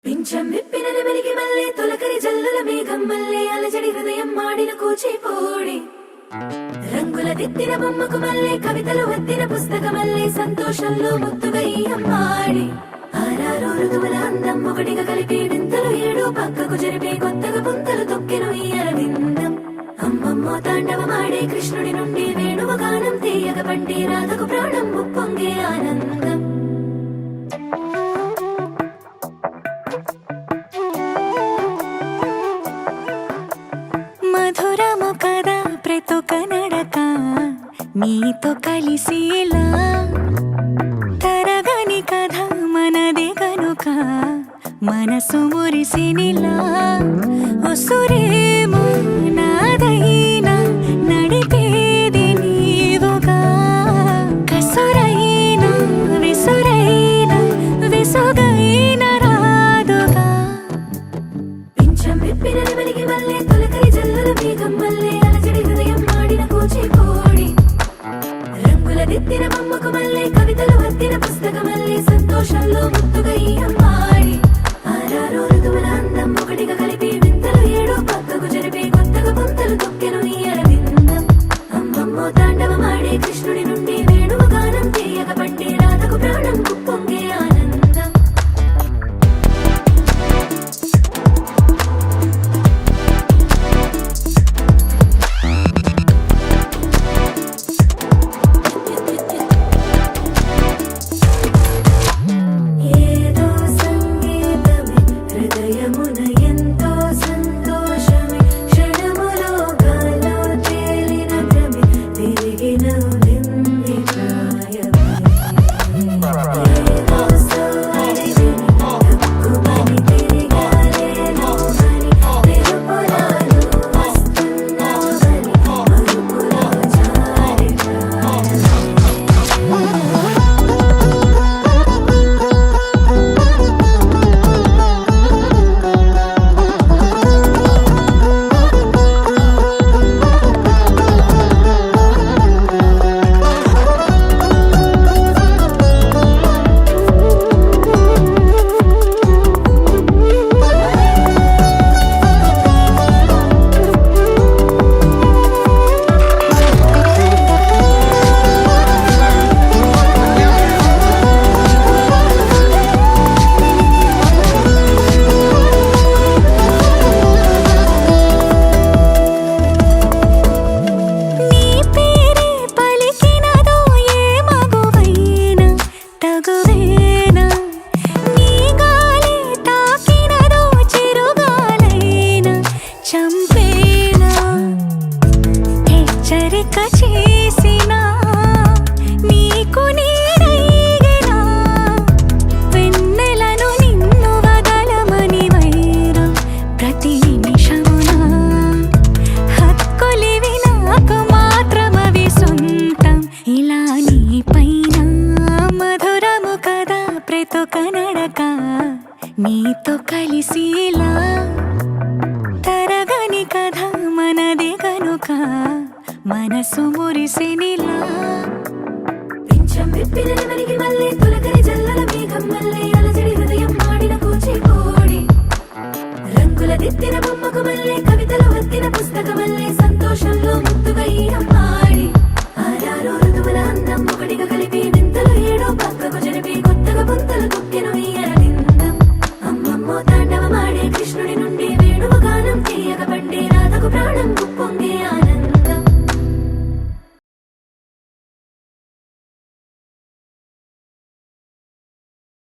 పింఛం విప్పిన నెమలికి మల్లె తొలకరి జల్లుల మేఘం మల్లె అలజడి హృదయం మాడిన కూచిపూడి రంగుల దిద్దిన బొమ్మకు మల్లె కవితలు వద్దిన పుస్తకమల్లె సంతోషంలో ముద్దుగా ఈ అమ్మాడి ఆరారు ఋతువుల అందం ఒకటిగా కలిపి వింతలు ఏడు పక్కకు జరిపే కొత్తగా పుంతలు తొక్కెను ఈ అరవిందం అమ్మమ్మో తాండవమాడే కృష్ణుడి నుండి వేణువ గానం తీయగ పండి రాధకు ప్రాణం ఉప్పొంగే ఆనందం మధురము కదా ప్రతొక నడక నీతో కలిసేలా తరగని కథ మనదే కనుక మనసు మురిసినిలా ఉసురేమో నాదైనా నడిపేది నీవుగా కసురైనా విసురైనా విసుగైన రాదుగా పింఛం విప్పిన నెమలికి మల్లె తొలకరి జల్లుల మేఘం మల్లె అలజడి హృదయం మాడిన కూచిపూడి రంగుల దిద్దిన బొమ్మకు మల్లె కవితలు వద్దిన పుస్తకమల్లె సంతోషంలో ముద్దుగా ఈ అమ్మాడి ఆరారు ఋతువుల అందం ఒకటిగా కలిపి వింతలు ఏడు పక్కకు జరిపే కొత్తగా పుంతలు తొక్కెను ఈ అరవిందం అమ్మమ్మో తాండవమాడే కృష్ణుడి నుండి వేణువ గానం తీయగ పండి రాధకు ప్రాణం ఉప్పొంగే ఆనందం ఏదో సంగీతమే హృదయమున ఎంతో సంతోషమే క్షణములో గాలో తేలిన భ్రమే తిరిగి నవ్వింది ప్రాయమే ఏదో సోయరిని తక్కువని తిరిగాలేను అని మెరుపులాలు వస్తున్నావని మరుపులో జారి ప్రాయమే నీ పేరే పలికినదో ఏ మగువైనా తగువేనా నీ గాలి తాకినదో చిరుగాలైనా చంపేనా హెచ్చరిక చేసినా నీకు నీడైనా వెన్నెలను నిన్ను వదలమని వైరం ప్రతి నిమిషమున హక్కులివి నాకు మాత్రమవి సొంతం ఇలా నీ పైన మధురము కదా ప్రతొక నడక నీతో కలిసేలా తరగని కథ మనదే కనుక మనసు మురిసినిలా పింఛం విప్పిన నెమలికి మల్లె తొలకరి జల్లుల మేఘం మల్లె అలజడి హృదయం మాడిన కూచిపూడి రంగుల దిద్దిన బొమ్మకు మల్లె కవితలు వద్దిన పుస్తకమల్లె సంతోషంలో ముద్దుగా ఈ అమ్మాడి ఆరారు ఋతువుల అందం ఒకటిగా కలిపి వింతలు ఏడు పక్కకు జరిపి కొత్తగా పుంతలు తొక్కెను ఈ అరవిందం అమ్మమ్మో తాండవమాడే కృష్ణుడి